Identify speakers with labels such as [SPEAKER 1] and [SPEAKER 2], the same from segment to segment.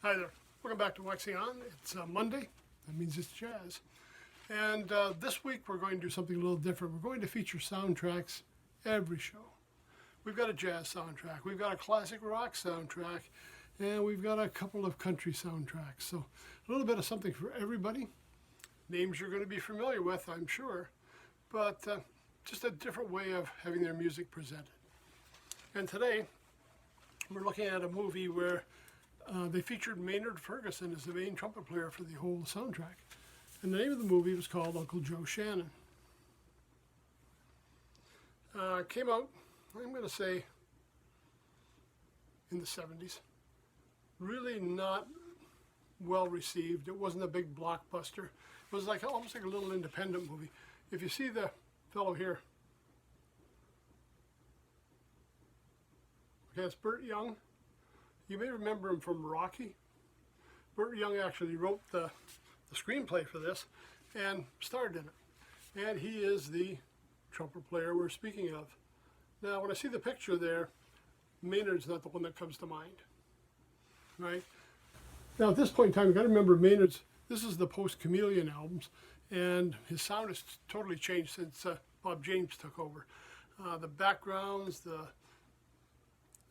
[SPEAKER 1] Hi there. Welcome back to Waxing On. It's Monday. That means it's jazz. And this week we're going to do something a little different. We're going to feature soundtracks every show. We've got a jazz soundtrack. We've got a classic rock soundtrack. And we've got a couple of country soundtracks. So a little bit of something for everybody. Names you're going to be familiar with, I'm sure. But just a different way of having their music presented. And today we're looking at a movie where they featured Maynard Ferguson as the main trumpet player for the whole soundtrack. And the name of the movie was called Uncle Joe Shannon. Came out, I'm going to say, in the 70s. Really not well received. It wasn't a big blockbuster. It was like almost like a little independent movie. If you see the fellow here, okay, it's Burt Young. You may remember him from Rocky. Burt Young actually wrote the screenplay for this and starred in it. And he is the trumpet player we're speaking of. Now, when I see the picture there, Maynard's not the one that comes to mind, right? Now, at this point in time, you've got to remember this is the post-Chameleon albums, and his sound has totally changed since Bob James took over. The backgrounds,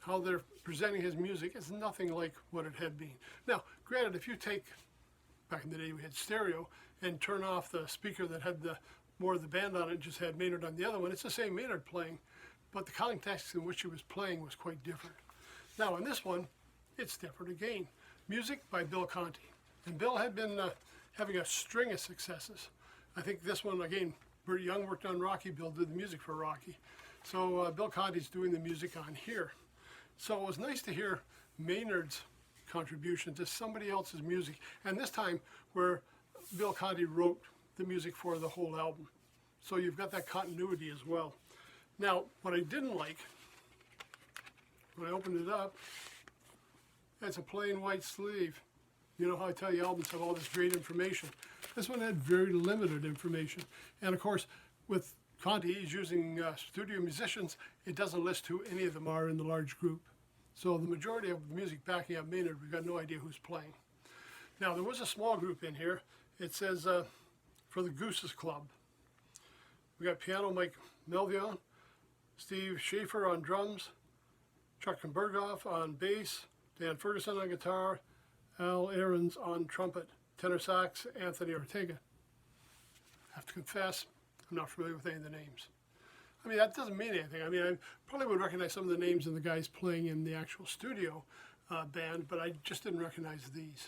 [SPEAKER 1] how they're presenting his music is nothing like what it had been. Now, granted, if you take, back in the day we had stereo, and turn off the speaker that had more of the band on it, just had Maynard on the other one, it's the same Maynard playing, but the context in which he was playing was quite different. Now, in this one, it's different again. Music by Bill Conti. And Bill had been having a string of successes. I think this one, again, Burt Young worked on Rocky, Bill did the music for Rocky. So Bill Conti's doing the music on here. So it was nice to hear Maynard's contribution to somebody else's music, and this time where Bill Conti wrote the music for the whole album. So you've got that continuity as well. Now, what I didn't like, when I opened it up, it's a plain white sleeve. You know how I tell you albums have all this great information. This one had very limited information. And of course, with Conti, he's using studio musicians. It doesn't list who any of them are in the large group. So the majority of the music backing up Maynard, we've got no idea who's playing. Now, there was a small group in here. It says, for the Gooses Club. We got piano Mike Melvion, Steve Schaefer on drums, Chuck Berghoff on bass, Dan Ferguson on guitar, Al Aarons on trumpet, tenor sax, Anthony Ortega. I have to confess, I'm not familiar with any of the names. I mean, that doesn't mean anything. I mean, I probably would recognize some of the names of the guys playing in the actual studio band, but I just didn't recognize these.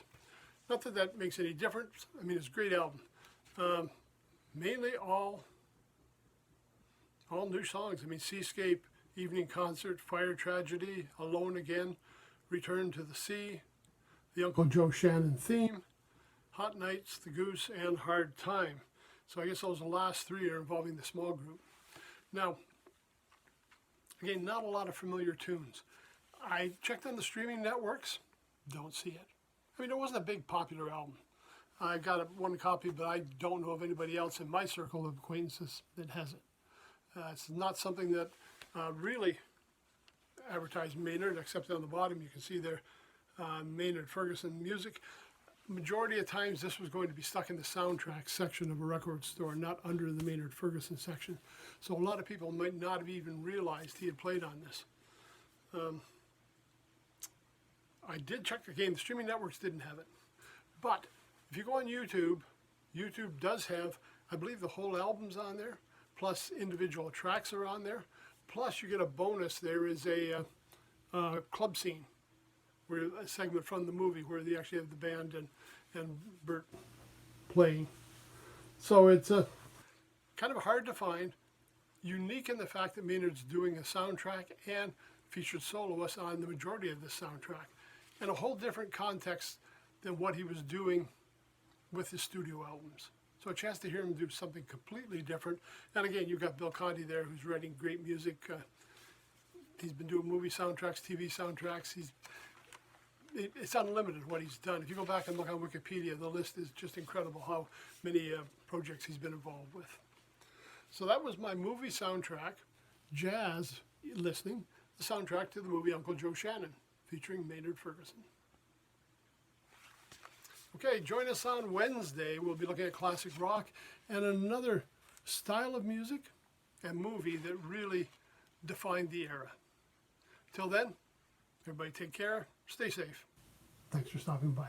[SPEAKER 1] Not that that makes any difference. I mean, it's a great album. Mainly all new songs. I mean, Seascape, Evening Concert, Fire Tragedy, Alone Again, Return to the Sea, the Uncle Joe Shannon theme, Hot Nights, The Goose, and Hard Time. So I guess those last three are involving the small group. Now, again, not a lot of familiar tunes. I checked on the streaming networks, don't see it. I mean, it wasn't a big popular album. I got one copy, but I don't know of anybody else in my circle of acquaintances that has it. It's not something that really advertised Maynard, except on the bottom you can see there Maynard Ferguson music. Majority of times this was going to be stuck in the soundtrack section of a record store, not under the Maynard Ferguson section. So a lot of people might not have even realized he had played on this. I did check again, the streaming networks didn't have it. But if you go on YouTube, YouTube does have, I believe, the whole album's on there, plus individual tracks are on there. Plus you get a bonus, there is a club scene, where a segment from the movie where they actually have the band and Burt playing. So it's kind of hard to find, unique in the fact that Maynard's doing a soundtrack and featured soloists on the majority of this soundtrack, and a whole different context than what he was doing with his studio albums. So a chance to hear him do something completely different. And again, you've got Bill Conti there who's writing great music. He's been doing movie soundtracks, TV soundtracks. It's unlimited what he's done. If you go back and look on Wikipedia, the list is just incredible how many projects he's been involved with. So that was my movie soundtrack, jazz listening, the soundtrack to the movie Uncle Joe Shannon, featuring Maynard Ferguson. Okay, join us on Wednesday. We'll be looking at classic rock and another style of music and movie that really defined the era. Till then, everybody take care, stay safe. Thanks for stopping by.